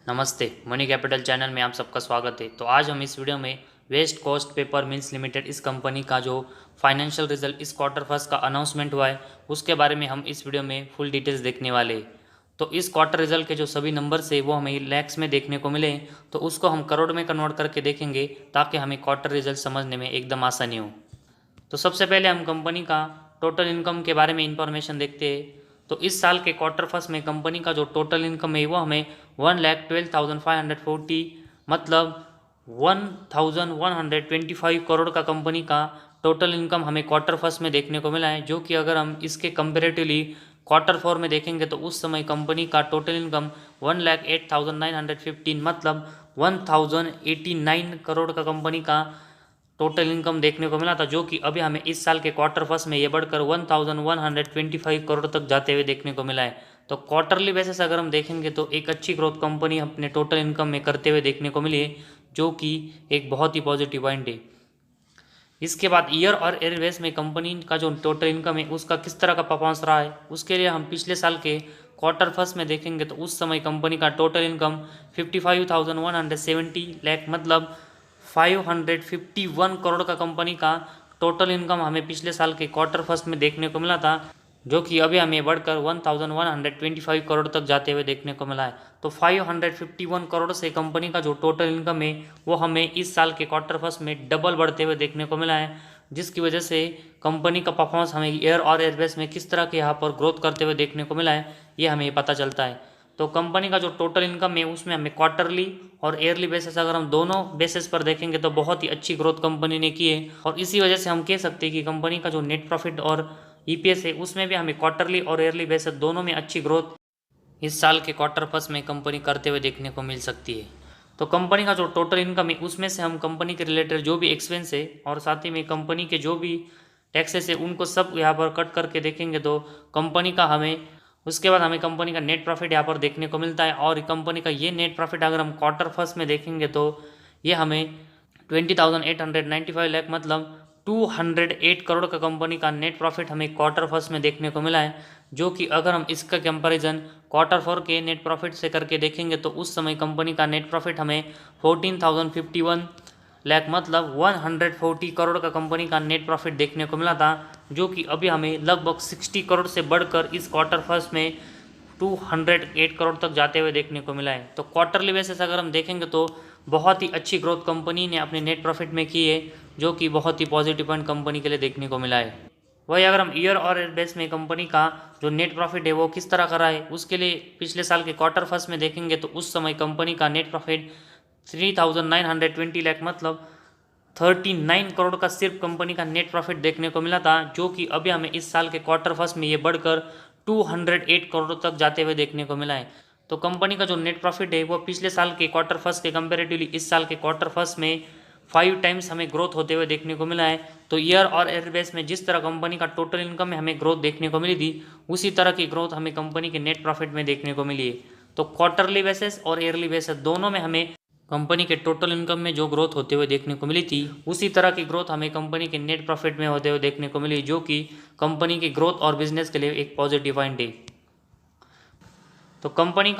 नमस्ते, money capital channel में आप सबका स्वागत है। तो आज हम इस वीडियो में West Coast Paper Mills Limited इस कंपनी का जो फाइनेंशियल रिजल्ट इस क्वार्टर फर्स्ट का अनाउंसमेंट हुआ है उसके बारे में हम इस वीडियो में फुल डिटेल्स देखने वाले हैं। तो इस क्वार्टर रिजल्ट के जो सभी नंबर्स है वो हमें लैक्स में देखने को मिले, तो उसको हम करोड़ में कन्वर्ट करके देखेंगे ताकि हमें क्वार्टर रिजल्ट समझने में एकदम आसानी हो। तो सबसे पहले हम कंपनी का टोटल इनकम के बारे में इंफॉर्मेशन देखते हैं। तो इस साल के क्वार्टर फर्स्ट में कंपनी का जो टोटल इनकम है वो हमें 1,12,540 मतलब 1,125 करोड़ का कंपनी का टोटल इनकम हमें क्वार्टर फर्स्ट में देखने को मिला है, जो कि अगर हम इसके कंपेरेटिवली क्वार्टर फोर में देखेंगे तो उस समय कंपनी का टोटल इनकम 1,08,915 मतलब 1,089 करोड़ का कंपनी का टोटल इनकम देखने को मिला था, जो कि अभी हमें इस साल के क्वार्टर फर्स्ट में ये बढ़कर 1,125 करोड़ तक जाते हुए देखने को मिला है। तो क्वार्टरली बेसिस अगर हम देखेंगे तो एक अच्छी ग्रोथ कंपनी अपने टोटल इनकम में करते हुए देखने को मिली है, जो कि एक बहुत ही पॉजिटिव पॉइंट है। इसके बाद ईयर और एयरवेज में कंपनी का जो टोटल इनकम है उसका किस तरह का परफॉर्मेंस रहा है, उसके लिए हम पिछले साल के क्वार्टर फर्स्ट में देखेंगे तो उस समय कंपनी का टोटल इनकम 55,170 लाख मतलब 551 करोड़ का कंपनी का टोटल इनकम हमें पिछले साल के क्वार्टर फर्स्ट में देखने को मिला था, जो कि अभी हमें बढ़कर 1,125 करोड़ तक जाते हुए देखने को मिला है। तो 551 करोड़ से कंपनी का जो टोटल इनकम है वो हमें इस साल के क्वार्टर फर्स्ट में डबल बढ़ते हुए देखने को मिला है, जिसकी वजह से कंपनी का परफॉर्मेंस हमें एयर और एयरवेज में किस तरह के यहाँ पर ग्रोथ करते हुए देखने को मिला है ये हमें पता चलता है। तो कंपनी का जो टोटल इनकम है उसमें हमें क्वार्टरली और ईयरली बेसिस अगर हम दोनों बेसिस पर देखेंगे तो बहुत ही अच्छी ग्रोथ कंपनी ने की है, और इसी वजह से हम कह सकते हैं कि कंपनी का जो नेट प्रॉफिट और ईपीएस है उसमें भी हमें क्वार्टरली और ईयरली बेसिस दोनों में अच्छी ग्रोथ इस साल के क्वार्टर फर्स्ट में कंपनी करते हुए देखने को मिल सकती है। तो कंपनी का जो टोटल इनकम है उसमें से हम कंपनी के रिलेटेड जो भी एक्सपेंस है और साथ ही में कंपनी के जो भी टैक्सेस है उनको सब यहाँ पर कट करके देखेंगे तो कंपनी का हमें उसके बाद हमें कंपनी का नेट प्रॉफिट यहाँ पर देखने को मिलता है। और कंपनी का ये नेट प्रॉफिट अगर हम क्वार्टर फर्स्ट में देखेंगे तो ये हमें 20,895 लाख मतलब 208 करोड़ का कंपनी का नेट प्रॉफिट हमें क्वार्टर फर्स्ट में देखने को मिला है, जो कि अगर हम इसका कंपैरिजन क्वार्टर फोर के नेट प्रॉफिट से करके देखेंगे तो उस समय कंपनी का नेट प्रॉफिट हमें 14,051 लाख मतलब 140 करोड़ का कंपनी का नेट प्रॉफिट देखने को मिला था, जो कि अभी हमें लगभग 60 करोड़ से बढ़कर इस क्वार्टर फर्स्ट में 208 करोड़ तक जाते हुए देखने को मिला है। तो क्वार्टरली बेसिस अगर हम देखेंगे तो बहुत ही अच्छी ग्रोथ कंपनी ने अपने नेट प्रॉफिट में की है, जो कि बहुत ही पॉजिटिव पॉइंट कंपनी के लिए देखने को मिला है। वही अगर हम ईयर और बेस में कंपनी का जो नेट प्रॉफिट है वो किस तरह का रहा है उसके लिए पिछले साल के क्वार्टर फर्स्ट में देखेंगे तो उस समय कंपनी का नेट प्रॉफिट 3,920 लाख मतलब 39 करोड़ का सिर्फ कंपनी का नेट प्रॉफिट देखने को मिला था, जो कि अभी हमें इस साल के क्वार्टर फर्स्ट में ये बढ़कर 208 करोड़ तक जाते हुए देखने को मिला है। तो कंपनी का जो नेट प्रॉफिट है वो पिछले साल के क्वार्टर फर्स्ट के कंपेरेटिवली इस साल के क्वार्टर फर्स्ट में 5 टाइम्स हमें ग्रोथ होते हुए देखने को मिला है। तो ईयर और एयरबेस में जिस तरह कंपनी का टोटल इनकम में हमें ग्रोथ देखने को मिली थी उसी तरह की ग्रोथ हमें कंपनी के नेट प्रॉफिट में देखने को मिली है। तो क्वार्टरली बेसिस और ईयरली बेसिस दोनों में हमें कंपनी के टोटल इनकम में जो ग्रोथ होते हुए देखने को मिली थी उसी तरह की ग्रोथ हमें कंपनी के नेट प्रॉफिट में होते हुए देखने को मिली, जो कि कंपनी की ग्रोथ और बिजनेस के लिए एक पॉजिटिव पॉइंट है। तो कंपनी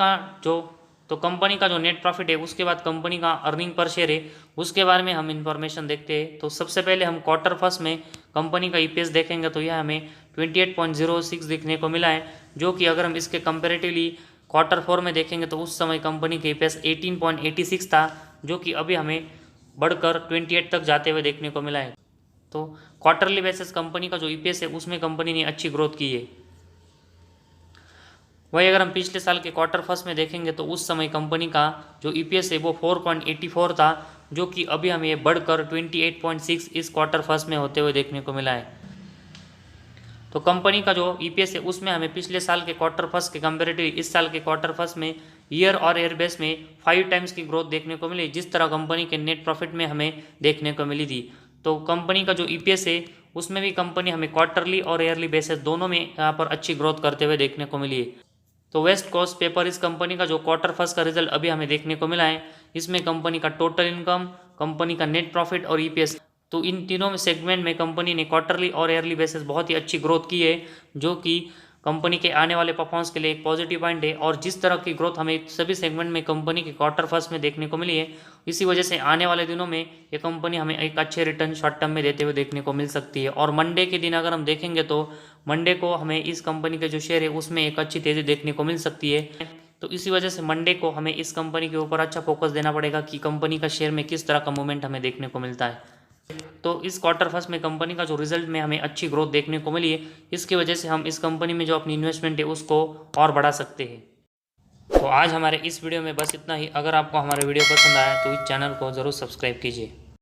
का जो नेट प्रॉफिट है उसके बाद कंपनी का अर्निंग पर शेयर है उसके बारे में हम इंफॉर्मेशन देखते हैं। तो सबसे पहले हम क्वार्टर फर्स्ट में कंपनी का ईपीएस देखेंगे तो यह हमें 28.06 देखने को मिला है, जो कि अगर हम इसके कंपेरेटिवली क्वार्टर फोर में देखेंगे तो उस समय कंपनी के ईपीएस 18.86 था, जो कि अभी हमें बढ़कर 28 तक जाते हुए देखने को मिला है। तो क्वार्टरली बेसिस कंपनी का जो ईपीएस है उसमें कंपनी ने अच्छी ग्रोथ की है। वही अगर हम पिछले साल के क्वार्टर फर्स्ट में देखेंगे तो उस समय कंपनी का जो ईपीएस है वो 4.84 था, जो कि अभी हमें ये बढ़कर 28.6 इस क्वार्टर फर्स्ट में होते हुए देखने को मिला है। तो कंपनी का जो ईपीएस है उसमें हमें पिछले साल के क्वार्टर फर्स्ट के कंपेरेटिव इस साल के क्वार्टर फर्स्ट में ईयर और एयरबेस में 5 टाइम्स की ग्रोथ देखने को मिली, जिस तरह कंपनी के नेट प्रॉफिट में हमें देखने को मिली थी। तो कंपनी का जो ईपीएस है उसमें भी कंपनी हमें क्वार्टरली और ईयरली बेसिस दोनों में यहाँ पर अच्छी ग्रोथ करते हुए देखने को मिली है। तो वेस्ट कोस्ट पेपर इस कंपनी का जो क्वार्टर फर्स्ट का रिजल्ट अभी हमें देखने को मिला है, इसमें कंपनी का टोटल इनकम, कंपनी का नेट प्रॉफिट और ईपीएस, तो इन तीनों में सेगमेंट में कंपनी ने क्वार्टरली और ईयरली बेसिस बहुत ही अच्छी ग्रोथ की है, जो कि कंपनी के आने वाले परफॉर्मेंस के लिए एक पॉजिटिव पॉइंट है। और जिस तरह की ग्रोथ हमें सभी सेगमेंट में कंपनी के क्वार्टर फर्स्ट में देखने को मिली है, इसी वजह से आने वाले दिनों में ये कंपनी हमें एक अच्छे रिटर्न शॉर्ट टर्म में देते हुए देखने को मिल सकती है। और मंडे के दिन अगर हम देखेंगे तो मंडे को हमें इस कंपनी के जो शेयर है उसमें एक अच्छी तेज़ी देखने को मिल सकती है। तो इसी वजह से मंडे को हमें इस कंपनी के ऊपर अच्छा फोकस देना पड़ेगा कि कंपनी का शेयर में किस तरह का मूवमेंट हमें देखने को मिलता है। तो इस क्वार्टर फर्स्ट में कंपनी का जो रिजल्ट में हमें अच्छी ग्रोथ देखने को मिली है, इसकी वजह से हम इस कंपनी में जो अपनी इन्वेस्टमेंट है उसको और बढ़ा सकते हैं। तो आज हमारे इस वीडियो में बस इतना ही। अगर आपको हमारा वीडियो पसंद आया तो इस चैनल को ज़रूर सब्सक्राइब कीजिए।